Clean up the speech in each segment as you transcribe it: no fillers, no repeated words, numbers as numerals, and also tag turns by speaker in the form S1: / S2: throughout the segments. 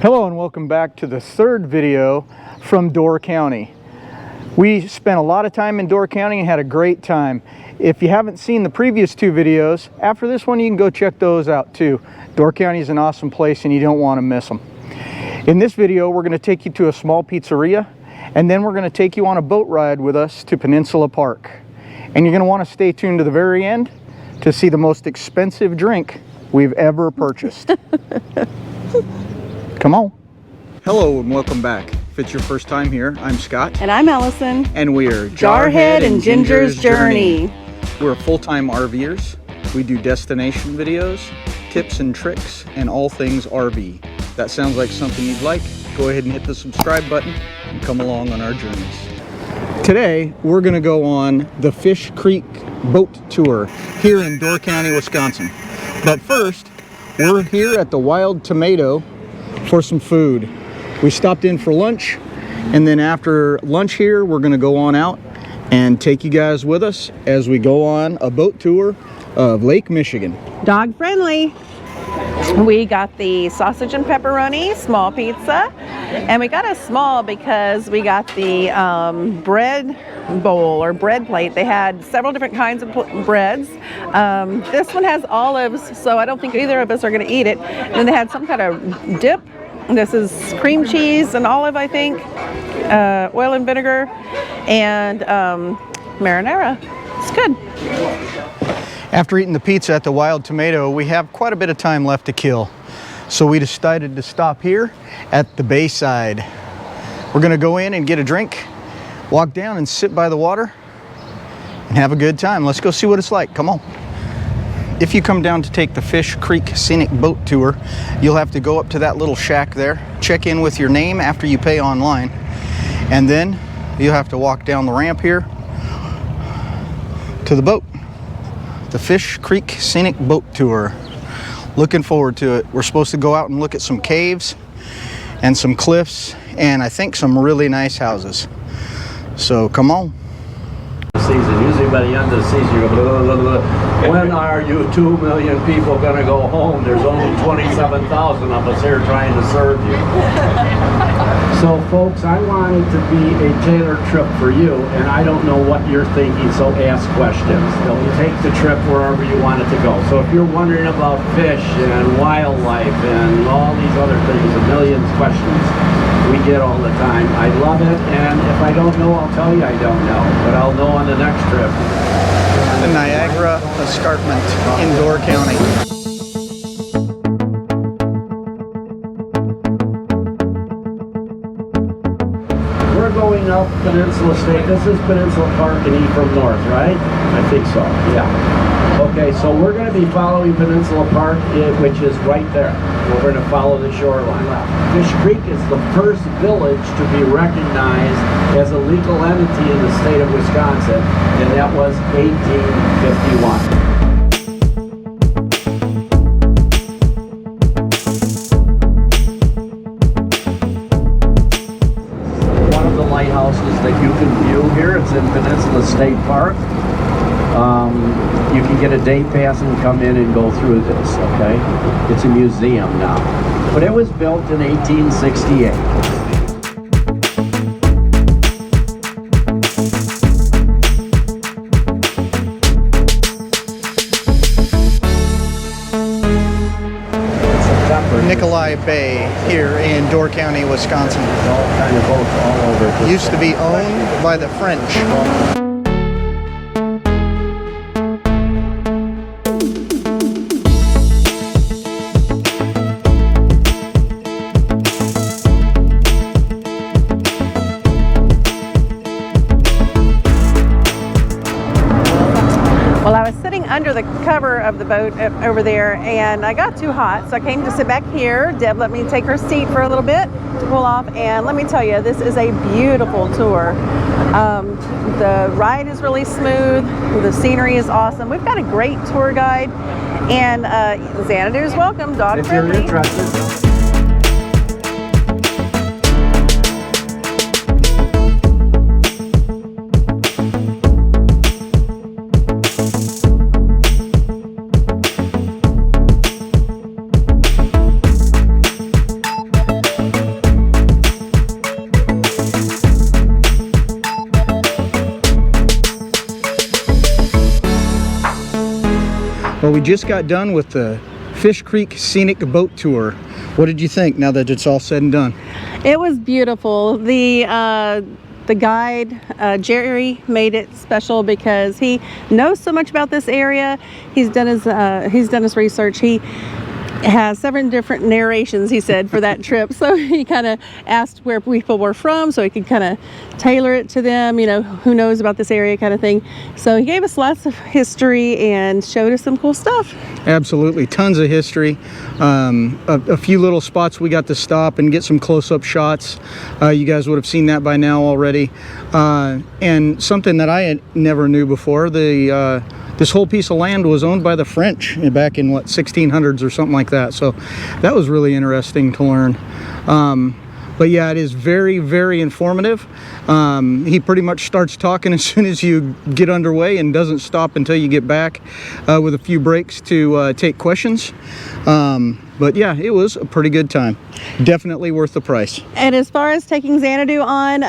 S1: Hello and welcome back to the third video from Door County. We spent a lot of time in Door County and had a great time. If you haven't seen the previous two videos, after this one you can go check those out too. Door County is an awesome place and you don't want to miss them. In this video we're going to take you to a small pizzeria and then we're going to take you on a boat ride with us to Peninsula Park. And you're going to want to stay tuned to the very end to see the most expensive drink we've ever purchased. Come on. Hello and welcome back. If it's your first time here, I'm Scott.
S2: And I'm Allison.
S1: And we're
S2: Jarhead and Ginger's Journey.
S1: We're full-time RVers. We do destination videos, tips and tricks, and all things RV. That sounds like something you'd like. Go ahead and hit the subscribe button and come along on our journeys. Today, we're going to go on the Fish Creek boat tour here in Door County, Wisconsin. But first, we're here at the Wild Tomato for some food. We stopped in for lunch, and then after lunch here we're going to go on out and take you guys with us as we go on a boat tour of Lake Michigan.
S2: Dog friendly. We got the sausage and pepperoni small pizza, and we got a small because we got the bread bowl or bread plate. They had several different kinds of breads. This one has olives, so I don't think either of us are going to eat it. And then they had some kind of dip. This is cream cheese and olive, I think, oil and vinegar, and marinara. It's good.
S1: After eating the pizza at the Wild Tomato, we have quite a bit of time left to kill. So we decided to stop here at the Bayside. We're going to go in and get a drink, walk down and sit by the water, and have a good time. Let's go see what it's like. Come on. If you come down to take the Fish Creek Scenic Boat Tour, you'll have to go up to that little shack there, check in with your name after you pay online, and then you'll have to walk down the ramp here to the boat. The Fish Creek Scenic Boat Tour. Looking forward to it. We're supposed to go out and look at some caves and some cliffs and I think some really nice houses. So come on.
S3: Season. Usually by the end of the season you go blah, blah, blah, blah. When are you 2 million people going to go home? There's only 27,000 of us here trying to serve you. So folks, I wanted to be a tailored trip for you, and I don't know what you're thinking, so ask questions. They'll take the trip wherever you want it to go. So if you're wondering about fish and wildlife and all these other things, a million questions we get all the time. I love it, and if I don't know, I'll tell you I don't know, but I'll know on the next trip.
S1: The Niagara Escarpment in Door County.
S3: We're going up Peninsula State. This is Peninsula Park and Ephraim North, right? I think so, yeah. Okay, so we're going to be following Peninsula Park, which is right there. We're going to follow the shoreline. Fish Creek is the first village to be recognized as a legal entity in the state of Wisconsin, and that was 1851. Lighthouses that you can view here. It's in Peninsula State Park. You can get a day pass and come in and go through this, okay? It's a museum now. But it was built in 1868.
S1: Nikolai Bay here in Door County, Wisconsin.
S3: All kind of boats all over.
S1: Used to be owned by the French.
S2: Well, I was sitting under the cover of the boat over there, and I got too hot, so I came to sit back here. Deb let me take her seat for a little bit to cool off, and let me tell you, this is a beautiful tour. The ride is really smooth. The scenery is awesome. We've got a great tour guide, and Xanadu is welcome, dog friendly.
S3: If you're interested.
S1: we just got done with the Fish Creek Scenic Boat Tour. What did you think now that it's all said and done?
S2: It was beautiful. The guide, Jerry, made it special because he knows so much about this area. He's done his research. He has 7 different narrations, he said, for that trip. So he kind of asked where people were from so he could kind of tailor it to them, you know, who knows about this area kind of thing. So he gave us lots of history and showed us some cool stuff.
S1: Absolutely, tons of history. A few little spots we got to stop and get some close-up shots. You guys would have seen that by now already. And something that I had never knew before, this whole piece of land was owned by the French back in, what, 1600s or something like that. So that was really interesting to learn. But yeah, it is very, very informative. He pretty much starts talking as soon as you get underway and doesn't stop until you get back, with a few breaks to take questions. But yeah, it was a pretty good time. Definitely worth the price.
S2: And as far as taking Xanadu on,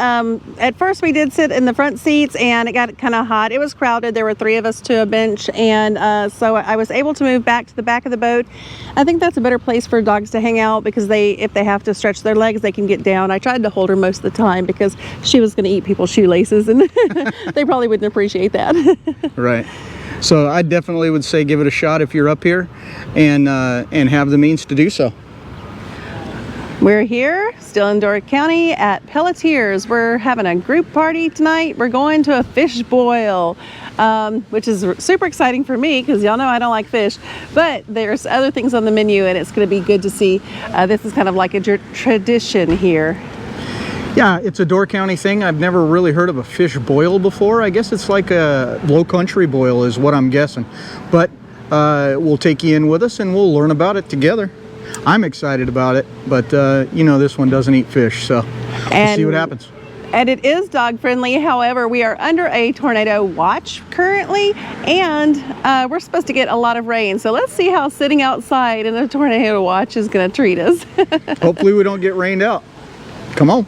S2: at first we did sit in the front seats and it got kind of hot. It was crowded. There were 3 of us to a bench, and so I was able to move back to the back of the boat. I think that's a better place for dogs to hang out because if they have to stretch their legs, they can get down. I tried to hold her most of the time because she was going to eat people's shoelaces, and they probably wouldn't appreciate that.
S1: Right. So I definitely would say give it a shot if you're up here and have the means to do so.
S2: We're here, still in Door County at Pelletiers. We're having a group party tonight. We're going to a fish boil, which is super exciting for me because y'all know I don't like fish, but there's other things on the menu and it's going to be good to see. This is kind of like a tradition here.
S1: Yeah, it's a Door County thing. I've never really heard of a fish boil before. I guess it's like a low country boil is what I'm guessing. But we'll take you in with us and we'll learn about it together. I'm excited about it, but you know, this one doesn't eat fish, so we'll see what happens.
S2: And it is dog friendly. However, we are under a tornado watch currently, and we're supposed to get a lot of rain. So let's see how sitting outside in a tornado watch is going to treat us.
S4: Hopefully we don't get rained out. Come on.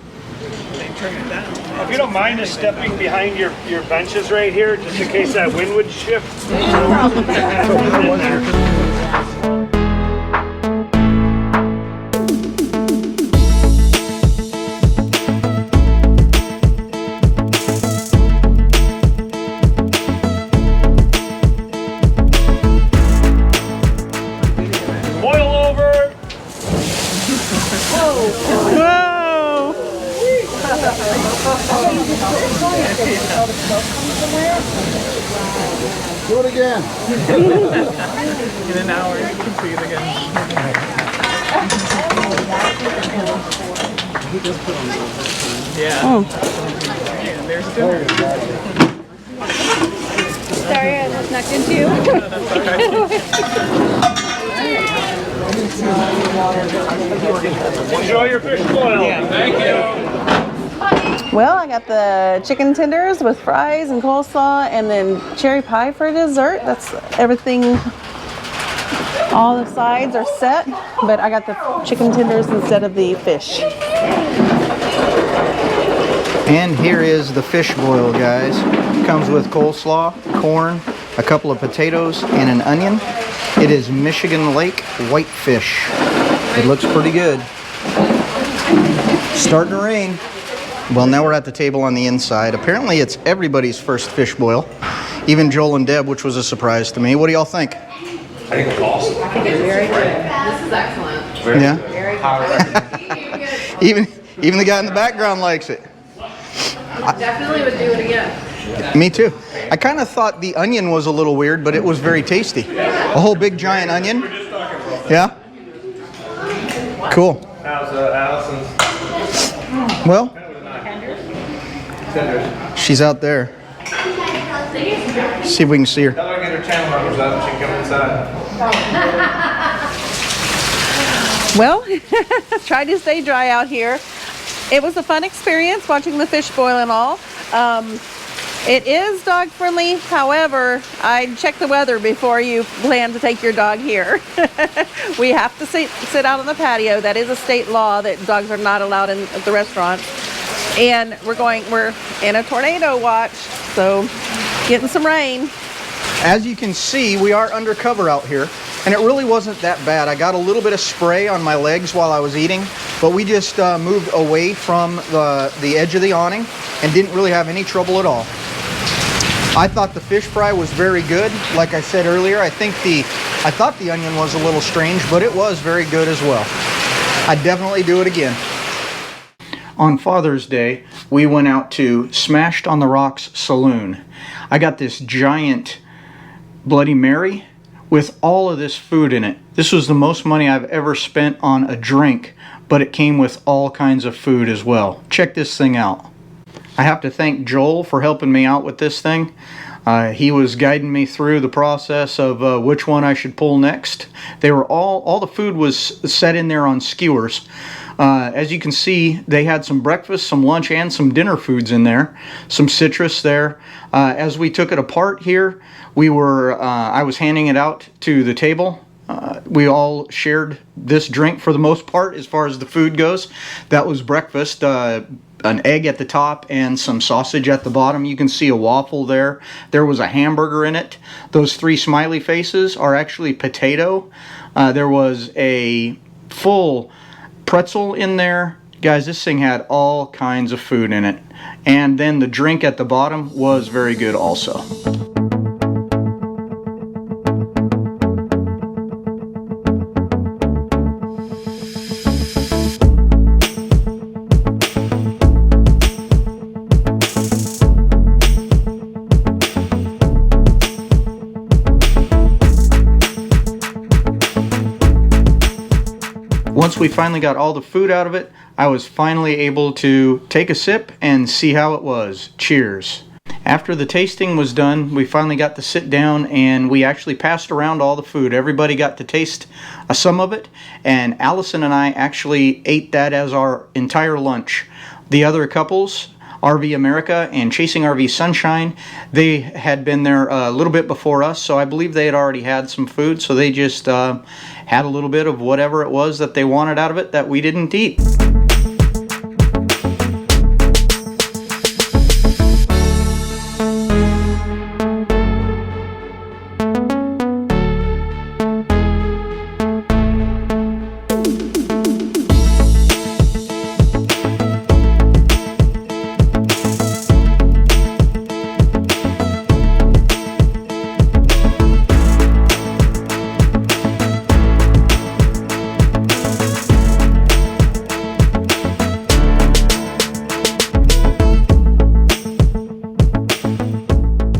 S5: If you don't mind just stepping behind your benches right here, just in case that wind would shift. Boil over.
S2: Whoa!
S4: Do it again.
S6: In an hour, you can see it again. Yeah.
S2: Oh.
S6: Yeah, there's dinner.
S7: Sorry, I was knocked into you.
S5: Enjoy your fish boil.
S6: Yeah, thank you.
S2: Well, I got the chicken tenders with fries and coleslaw and then cherry pie for dessert. That's everything. All the sides are set, but I got the chicken tenders instead of the fish.
S1: And here is the fish boil, guys. Comes with coleslaw, corn, a couple of potatoes, and an onion. It is Michigan Lake whitefish. It looks pretty good. Starting to rain. Well, now we're at the table on the inside. Apparently it's everybody's first fish boil. Even Joel and Deb, which was a surprise to me. What do y'all think?
S3: I think it's awesome.
S7: I think it's very good. This is excellent.
S1: Yeah?
S7: Very good.
S1: Even the guy in the background likes it.
S7: Definitely would do it again.
S1: Me too. I kind of thought the onion was a little weird, but it was very tasty. A whole big giant onion. Yeah? Cool.
S5: How's Allison's?
S1: Well, she's out there. See if we can see her.
S5: Tell her to get her channel numbers up and she can come inside.
S2: Well, tried to stay dry out here. It was a fun experience watching the fish boil and all. It is dog friendly. However, I'd check the weather before you plan to take your dog here. We have to sit out on the patio. That is a state law that dogs are not allowed in at the restaurant. And we're in a tornado watch, so getting some rain.
S1: As you can see, we are undercover out here, and it really wasn't that bad. I got a little bit of spray on my legs while I was eating, but we just moved away from the edge of the awning and didn't really have any trouble at all. I thought the fish fry was very good. Like I said earlier, I thought the onion was a little strange, but it was very good as well. I'd definitely do it again. On Father's Day, we went out to Smashed on the Rocks Saloon. I got this giant Bloody Mary with all of this food in it. This was the most money I've ever spent on a drink, but it came with all kinds of food as well. Check this thing out. I have to thank Joel for helping me out with this thing. He was guiding me through the process of which one I should pull next. They were all the food was set in there on skewers. As you can see, they had some breakfast, some lunch, and some dinner foods in there. Some citrus there. As we took it apart here, I was handing it out to the table. We all shared this drink for the most part as far as the food goes. That was breakfast. An egg at the top and some sausage at the bottom. You can see a waffle there. There was a hamburger in it. Those 3 smiley faces are actually potato. There was a full pretzel in there. Guys, this thing had all kinds of food in it. And then the drink at the bottom was very good also. Once we finally got all the food out of it, I was finally able to take a sip and see how it was. Cheers. After the tasting was done, we finally got to sit down and we actually passed around all the food. Everybody got to taste some of it, and Allison and I actually ate that as our entire lunch. The other couples, RV America and Chasing RV Sunshine, they had been there a little bit before us, so I believe they had already had some food, so they just had a little bit of whatever it was that they wanted out of it that we didn't eat.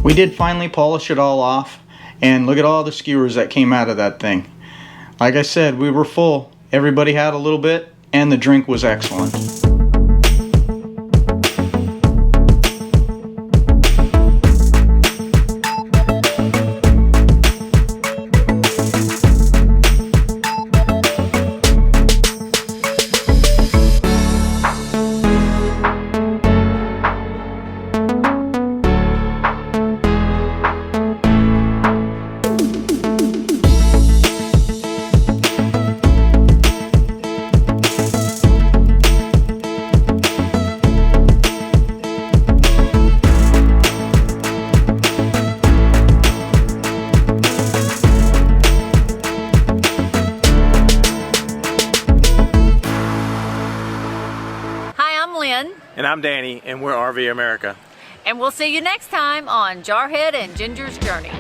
S1: We did finally polish it all off, and look at all the skewers that came out of that thing. Like I said, we were full. Everybody had a little bit, and the drink was excellent.
S6: And I'm Danny, and we're RV America.
S8: And we'll see you next time on Jarhead and Ginger's Journey.